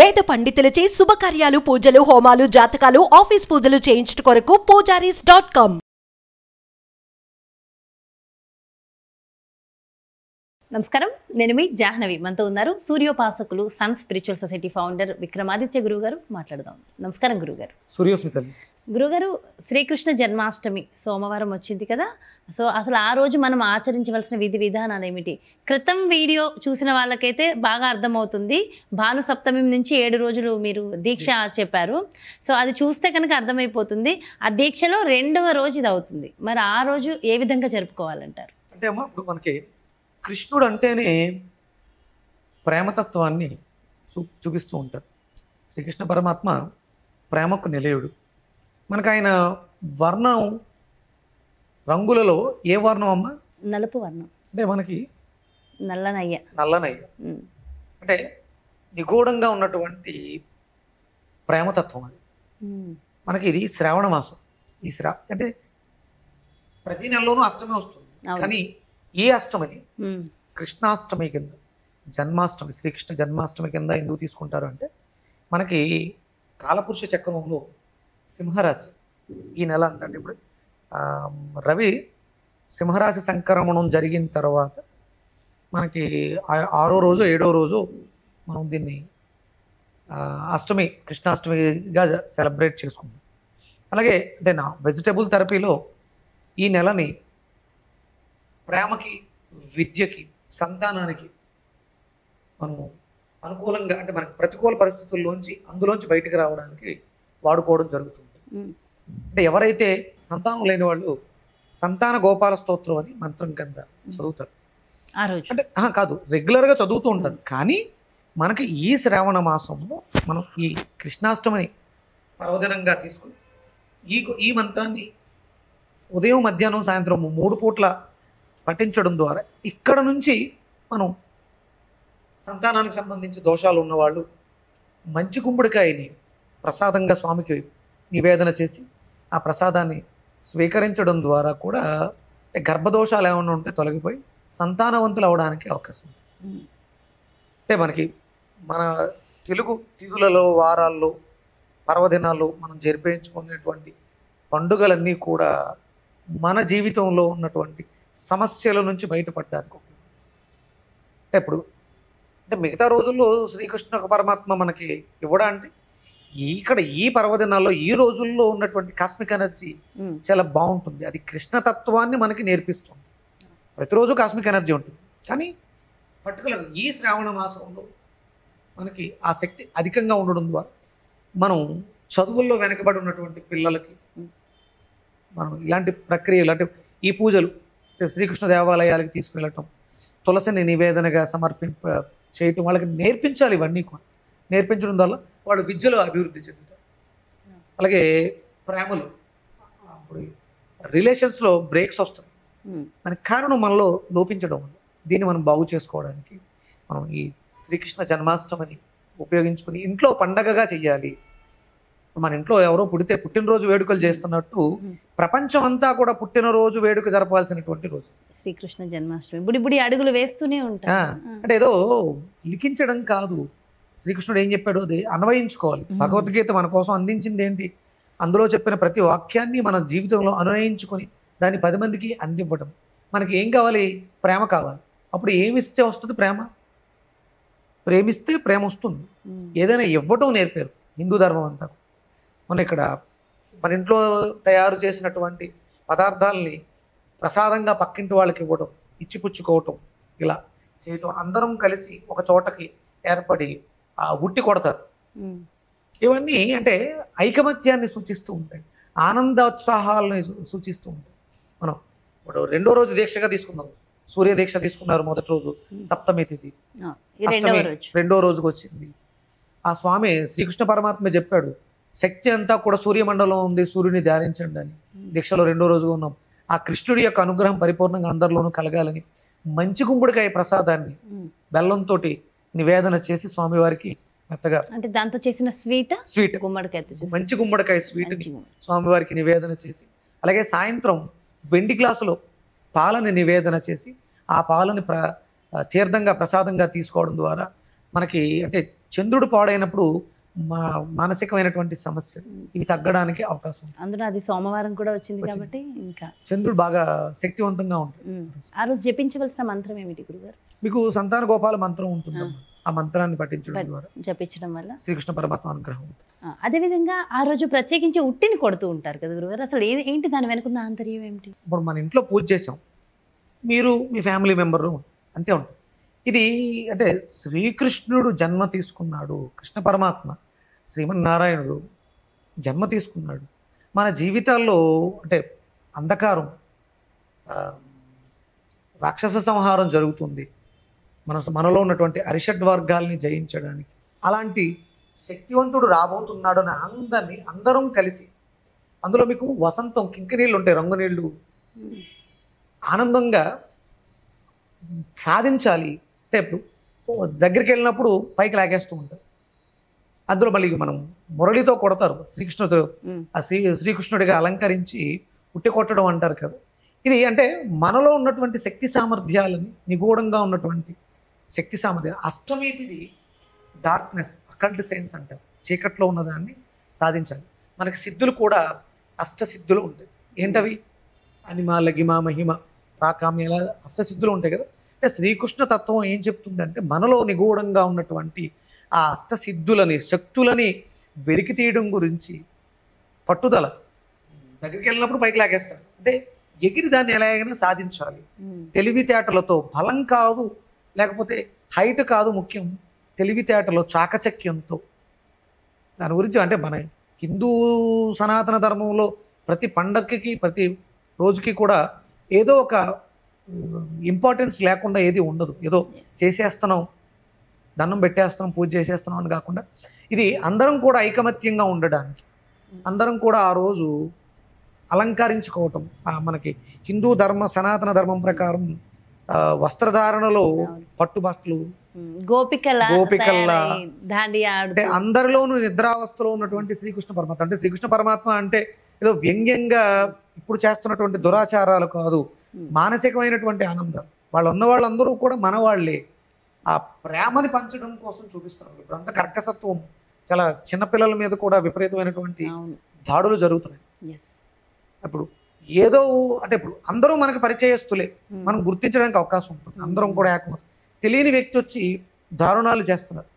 వేద పండితులచే శుభకార్యాలు, పూజలు, హోమాలు, జాతకాలు, ఆఫీస్ పూజలు చేయించుట కొరకు పూజారీస్.com. నమస్కారం, నేను మీ జాహ్నవి. మనతో ఉన్నారు సూర్యోపాసకులు Sun Spiritual Society founder Vikramaditya గురువు గారు. మాట్లాడదాం. నమస్కారం గురుగారు. సూర్యోస్మితలు గురుగారు, శ్రీకృష్ణ జన్మాష్టమి సోమవారం వచ్చింది కదా, సో అసలు ఆ రోజు మనం ఆచరించవలసిన విధి విధానాలు ఏమిటి? క్రితం వీడియో చూసిన వాళ్ళకైతే బాగా అర్థమవుతుంది. భాను సప్తమి నుంచి 7 రోజులు మీరు దీక్ష చెప్పారు. సో అది చూస్తే కనుక అర్థమైపోతుంది. ఆ దీక్షలో 2వ రోజు ఇది అవుతుంది. మరి ఆ రోజు ఏ విధంగా జరుపుకోవాలంటారు? అంటే అమ్మా, ఇప్పుడు మనకి కృష్ణుడు అంటేనే ప్రేమతత్వాన్ని చూపిస్తూ ఉంటారు. శ్రీకృష్ణ పరమాత్మ ప్రేమకు నిలయుడు. మనకు ఆయన వర్ణం రంగులలో ఏ వర్ణం అమ్మా? నలుపు వర్ణం. అంటే మనకి నల్లనయ్య. అంటే నిగూఢంగా ఉన్నటువంటి ప్రేమతత్వం అది. మనకి ఇది శ్రావణ మాసం. ఈ అంటే ప్రతి నెలలోనూ అష్టమి వస్తుంది, కానీ ఈ అష్టమిని కృష్ణాష్టమి కింద, జన్మాష్టమి, శ్రీకృష్ణ జన్మాష్టమి కింద ఎందుకు తీసుకుంటారు అంటే, మనకి కాలపురుష చక్రంలో సింహరాశి ఈ నెల అంతా, అంటే ఇప్పుడు రవి సింహరాశి సంక్రమణం జరిగిన తర్వాత మనకి 6వ రోజు 7వ రోజు మనం దీన్ని అష్టమి, కృష్ణాష్టమిగా సెలబ్రేట్ చేసుకుంటాం. అలాగే అంటే నా వెజిటబుల్ థెరపీలో ఈ నెలని ప్రేమకి, విద్యకి, సంతానానికి మనము అనుకూలంగా, అంటే మనకి ప్రతికూల పరిస్థితుల్లోంచి అందులోంచి బయటకు రావడానికి వాడుకోవడం జరుగుతుంది. అంటే ఎవరైతే సంతానం లేని వాళ్ళు సంతాన గోపాల స్తోత్రం అని మంత్రం కింద చదువుతారు. అంటే కాదు, రెగ్యులర్గా చదువుతూ ఉంటారు. కానీ మనకి ఈ శ్రావణ మాసంలో మనం ఈ కృష్ణాష్టమిని పర్వదినంగా తీసుకుని ఈ మంత్రాన్ని ఉదయం, మధ్యాహ్నం, సాయంత్రం 3 పూట్ల పఠించడం ద్వారా ఇక్కడ నుంచి మనం సంతానానికి సంబంధించి దోషాలు ఉన్నవాళ్ళు మంచి గుమ్మడికాయని ప్రసాదంగా స్వామికి నివేదన చేసి ఆ ప్రసాదాన్ని స్వీకరించడం ద్వారా కూడా గర్భదోషాలు ఏమైనా ఉంటే తొలగిపోయి సంతానవంతులు అవడానికి అవకాశం ఉంది. అంటే మనకి మన తెలుగు తిథులలో, వారాల్లో, పర్వదినాల్లో మనం జరిపించుకునేటువంటి పండుగలన్నీ కూడా మన జీవితంలో ఉన్నటువంటి సమస్యల నుంచి బయటపడడానికి. అంటే ఇప్పుడు అంటే మిగతా రోజుల్లో శ్రీకృష్ణ పరమాత్మ మనకి ఇవ్వడా అంటే, ఇక్కడ ఈ పర్వదినాల్లో ఈ రోజుల్లో ఉన్నటువంటి కాస్మిక్ ఎనర్జీ చాలా బాగుంటుంది. అది కృష్ణతత్వాన్ని మనకి నేర్పిస్తుంది. ప్రతిరోజు కాస్మిక్ ఎనర్జీ ఉంటుంది, కానీ పర్టికులర్ ఈ శ్రావణ మాసంలో మనకి ఆ శక్తి అధికంగా ఉండడం ద్వారా మనం చదువుల్లో వెనకబడి ఉన్నటువంటి పిల్లలకి మనం ఇలాంటి ప్రక్రియలు, అంటే ఈ పూజలు, శ్రీకృష్ణ దేవాలయాలకు తీసుకువెళ్ళటం, తులసిని నివేదనగా చేయటం, వాళ్ళకి నేర్పించాలి. ఇవన్నీ కూడా నేర్పించడం వల్ల వాళ్ళు విద్యలో అభివృద్ధి చెందుతారు. అలాగే ప్రేమలు, అప్పుడు రిలేషన్స్లో బ్రేక్స్ వస్తాయి. దానికి కారణం మనలో లోపించడం వల్ల. దీన్ని మనం బాగు చేసుకోవడానికి మనం ఈ శ్రీకృష్ణ జన్మాష్టమిని ఉపయోగించుకుని ఇంట్లో పండగగా చెయ్యాలి. మన ఇంట్లో ఎవరో పుడితే పుట్టినరోజు వేడుకలు చేస్తున్నట్టు ప్రపంచం అంతా కూడా పుట్టినరోజు వేడుక జరపాల్సినటువంటి రోజు శ్రీకృష్ణ జన్మాష్టమి. బుడి అడుగులు వేస్తూనే ఉంటా. అంటే ఏదో లిఖించడం కాదు. శ్రీకృష్ణుడు ఏం చెప్పాడు అది అన్వయించుకోవాలి. భగవద్గీత మన కోసం అందించింది ఏంటి? అందులో చెప్పిన ప్రతి వాక్యాన్ని మన జీవితంలో అన్వయించుకొని దాన్ని 10 మందికి అందివ్వడం. మనకి ఏం కావాలి? ప్రేమ కావాలి. అప్పుడు ఏమిస్తే వస్తుంది ప్రేమ? ప్రేమిస్తే ప్రేమ వస్తుంది. ఏదైనా ఇవ్వటం నేర్పారు హిందూ ధర్మం అంతా. మన ఇక్కడ మన ఇంట్లో తయారు చేసినటువంటి పదార్థాలని ప్రసాదంగా పక్కింటి వాళ్ళకి ఇవ్వడం, ఇచ్చిపుచ్చుకోవటం, ఇలా చేయటం, అందరం కలిసి ఒక చోటకి ఏర్పడి ఉట్టి కొడతారు. ఇవన్నీ అంటే ఐకమత్యాన్ని సూచిస్తూ ఉంటాయి, ఆనందోత్సాహాలని సూచిస్తూ ఉంటాయి. మనం ఇప్పుడు 2వ రోజు దీక్షగా తీసుకున్నాం, సూర్య దీక్ష తీసుకున్నారు. మొదటి రోజు సప్తమి తిథి, 2వ రోజుకి వచ్చింది. ఆ స్వామి శ్రీకృష్ణ పరమాత్మ చెప్పాడు, శక్తి అంతా కూడా సూర్యమండలం ఉంది, సూర్యుని ధ్యానించండి అని. దీక్షలో 2వ రోజుగా ఉన్నాం. ఆ కృష్ణుడి యొక్క అనుగ్రహం పరిపూర్ణంగా అందరిలోనూ కలగాలని మంచి గుమ్మడికాయ ప్రసాదాన్ని బెల్లంతో నివేదన చేసి స్వామివారికి మెత్తగా, అంటే దాంతో చేసిన స్వీట్ మంచి గుమ్మడికాయ స్వీట్ స్వామివారికి నివేదన చేసి, అలాగే సాయంత్రం వెండి గ్లాసులో పాలని నివేదన చేసి ఆ పాలని తీర్థంగా, ప్రసాదంగా తీసుకోవడం ద్వారా మనకి అంటే చంద్రుడు పాడైనప్పుడు మానసికమైనటువంటి సమస్యలు ఇవి తగ్గడానికి అవకాశం ఉంది. అందులో అది సోమవారం కూడా వచ్చింది కాబట్టి ఇంకా చంద్రుడు బాగా శక్తివంతంగా ఉంటుంది. ఆ రోజు జపించవలసిన మంత్రం ఏమిటి గురుగారు? మీకు సంతాన గోపాల మంత్రం ఉంటుంది, ఆ మంత్రాన్ని పఠించడం ద్వారా జపించడం వల్ల శ్రీకృష్ణ పరమాత్మ అనుగ్రహం ఉంటుంది. అదేవిధంగా ఆ రోజు ప్రత్యేకించి ఉట్టిని కొడుతూ ఉంటారు కదా గురుగారు, అసలు ఏంటి దాని వెనుకున్న ఆంతర్యం ఏమిటి? ఇప్పుడు మన ఇంట్లో పూజ చేసాం, మీరు మీ ఫ్యామిలీ మెంబరు అంతే ఉంటుంది. ఇది అంటే శ్రీకృష్ణుడు జన్మ తీసుకున్నాడు, కృష్ణ పరమాత్మ శ్రీమన్నారాయణుడు జన్మ తీసుకున్నాడు. మన జీవితాల్లో అంటే అంధకారం, రాక్షస సంహారం జరుగుతుంది, మనలో ఉన్నటువంటి అరిషడ్ వర్గాల్ని జయించడానికి. అలాంటి శక్తివంతుడు రాబోతున్నాడు అనే ఆనందాన్ని అందరం కలిసి, అందులో మీకు వసంతం కింకినీళ్ళు ఉంటాయి, రంగు నీళ్ళు, ఆనందంగా సాధించాలి అంటే ఇప్పుడు దగ్గరికి వెళ్ళినప్పుడు పైకి లాగేస్తూ ఉంటారు. అందులో మళ్ళీ మనం మురళితో కొడతారు, శ్రీకృష్ణుడు శ్రీకృష్ణుడిగా అలంకరించి ఉట్టి కొట్టడం అంటారు కదా. ఇది అంటే మనలో ఉన్నటువంటి శక్తి సామర్థ్యాలని, నిగూఢంగా ఉన్నటువంటి శక్తి సామర్థ్యాలు. అష్టమి తిథి డార్క్నెస్, అకల్ట్ సైన్స్ అంటారు, చీకట్లో ఉన్నదాన్ని సాధించాలి. మనకి సిద్ధులు కూడా అష్టసిద్ధులు ఉంటాయి. ఏంటవి? అనిమ, లగిమ, మహిమ, ప్రాకామ్య, ఇలా అష్టసిద్ధులు ఉంటాయి కదా. అంటే శ్రీకృష్ణ తత్వం ఏం చెప్తుందంటే మనలో నిగూఢంగా ఉన్నటువంటి ఆ అష్టసిద్ధులని, శక్తులని వెలికి తీయడం గురించి పట్టుదల. దగ్గరికి వెళ్ళినప్పుడు పైకి లాగేస్తారు, అంటే ఎగిరి దాన్ని ఎలాగైనా సాధించాలి. తెలివితేటలతో, బలం కాదు, లేకపోతే హైట్ కాదు ముఖ్యం, తెలివితేటలో, చాకచక్యంతో. దాని గురించి అంటే మన హిందూ సనాతన ధర్మంలో ప్రతి పండగకి, ప్రతి రోజుకి కూడా ఏదో ఒక ఇంపార్టెన్స్ లేకుండా ఏది ఉండదు. ఏదో చేసేస్తున్నాం, దండం పెట్టేస్తున్నాం, పూజ చేసేస్తున్నాం అని కాకుండా ఇది అందరం కూడా ఐకమత్యంగా ఉండడానికి, అందరం కూడా ఆ రోజు అలంకరించుకోవటం. మనకి హిందూ ధర్మ, సనాతన ధర్మం ప్రకారం వస్త్రధారణలో పట్టుబట్టలు, గోపికల అంటే అందరిలోనూ నిద్రావస్థలో ఉన్నటువంటి శ్రీకృష్ణ పరమాత్మ. అంటే శ్రీకృష్ణ పరమాత్మ అంటే ఏదో వ్యంగ్యంగా ఇప్పుడు చేస్తున్నటువంటి దురాచారాలు కాదు, మానసికమైనటువంటి ఆనందం. వాళ్ళు ఉన్న వాళ్ళందరూ కూడా మన వాళ్ళే. ఆ ప్రేమని పంచడం కోసం చూపిస్తున్నారు. ఇప్పుడు అంత కర్కసత్వం, చాలా చిన్నపిల్లల మీద కూడా విపరీతమైనటువంటి దాడులు జరుగుతున్నాయి. ఇప్పుడు ఏదో అంటే ఇప్పుడు అందరూ మనకు పరిచయస్తులే, మనం గుర్తించడానికి అవకాశం ఉంటుంది. అందరం కూడా ఏకమవుతాం. తెలియని వ్యక్తి వచ్చి దారుణాలు చేస్తున్నారు.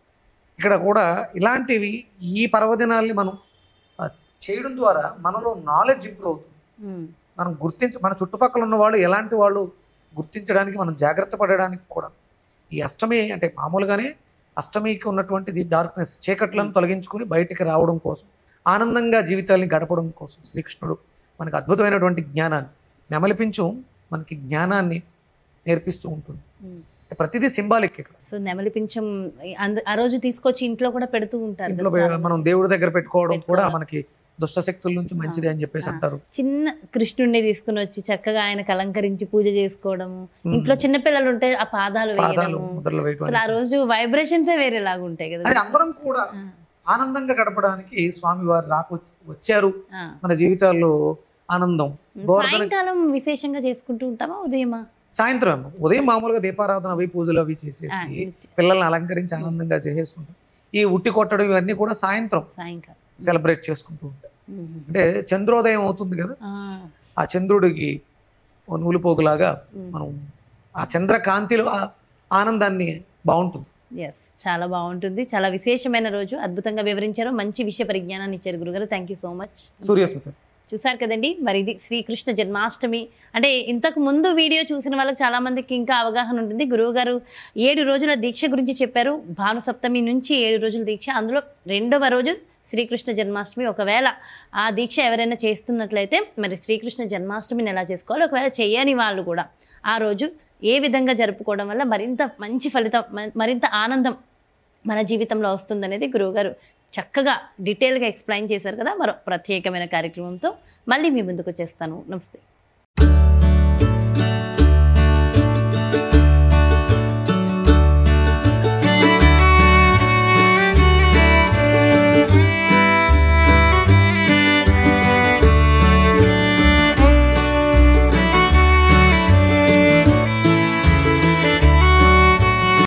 ఇక్కడ కూడా ఇలాంటివి, ఈ పర్వదినాల్ని మనం చేయడం ద్వారా మనలో నాలెడ్జ్ ఇంప్రూవ్ అవుతుంది. మనం మన చుట్టుపక్కల ఉన్న వాళ్ళు ఎలాంటి వాళ్ళు గుర్తించడానికి మనం జాగ్రత్త పడడానికి కూడా ఈ అష్టమి అంటే మామూలుగానే అష్టమికి ఉన్నటువంటిది డార్క్నెస్, చీకట్లను తొలగించుకుని బయటికి రావడం కోసం, ఆనందంగా జీవితాన్ని గడపడం కోసం శ్రీకృష్ణుడు మనకు అద్భుతమైనటువంటి జ్ఞానాన్ని నెమలిపించు, మనకి జ్ఞానాన్ని నేర్పిస్తూ ఉంటుంది. ప్రతిదీ సింబాలిక్ ఇక్కడ. సో నెమలిపించం ఆ రోజు తీసుకొచ్చి ఇంట్లో కూడా పెడుతూ ఉంటారు. ఇంట్లో మనం దేవుడి దగ్గర పెట్టుకోవడం కూడా మనకి దుష్ట శక్తుల నుంచి మంచిది అని చెప్పేసి అంటారు. చిన్న కృష్ణుడిని తీసుకుని వచ్చి చక్కగా ఆయనకు అలంకరించి పూజ చేసుకోవడము, ఇంట్లో చిన్న పిల్లలు ఉంటే ఆ పాదాలు వేయడము, అసలు ఆ రోజు వైబ్రేషన్స్ వేరేలాగా ఉంటాయి కదా. అందరం కూడా ఆనందంగా గడపడానికి స్వామి వారు వచ్చారు. మన జీవితాల్లో ఆనందం. సాయంకాలం విశేషంగా చేసుకుంటూ ఉంటామా? ఉదయమా? సాయంత్రం. ఉదయం మామూలుగా దీపారాధన అవి పూజలు అవి చేసేసి పిల్లల్ని అలంకరించి ఆనందంగా చేసేసుకుంటాం. ఈ ఉట్టి కొట్టడం ఇవన్నీ కూడా సాయంత్రం సెలబ్రేట్ చేసుకుంటూ ఉంటాం. అంటే చంద్రోదయం అవుతుంది కదా, ఆ చంద్రుడికి నూలుపోగులాగా మనం ఆ చంద్రకాంతిలో ఆనందాన్ని బాగుంటుంది. చాలా బాగుంటుంది. చాలా విశేషమైన రోజు, అద్భుతంగా వివరించారు, మంచి విషయ పరిజ్ఞానాన్ని ఇచ్చారు గురుగారు. Thank you so much. Suryasmita. చూసారు కదండి, మరి ఇది శ్రీకృష్ణ జన్మాష్టమి. అంటే ఇంతకు ముందు వీడియో చూసిన వాళ్ళకి చాలా మందికి ఇంకా అవగాహన ఉంటుంది. గురువు గారు 7 రోజుల దీక్ష గురించి చెప్పారు. భానుసప్తమి నుంచి 7 రోజుల దీక్ష, అందులో 2వ రోజు శ్రీకృష్ణ జన్మాష్టమి. ఒకవేళ ఆ దీక్ష ఎవరైనా చేస్తున్నట్లయితే మరి శ్రీకృష్ణ జన్మాష్టమిని ఎలా చేసుకోవాలి, ఒకవేళ చేయని వాళ్ళు కూడా ఆ రోజు ఏ విధంగా జరుపుకోవడం వల్ల మరింత మంచి ఫలితం, మరింత ఆనందం మన జీవితంలో వస్తుందనేది గురువుగారు చక్కగా డీటెయిల్గా ఎక్స్ప్లెయిన్ చేశారు కదా. మరో ప్రత్యేకమైన కార్యక్రమంతో మళ్ళీ మీ ముందుకు వచ్చేస్తాను. నమస్తే.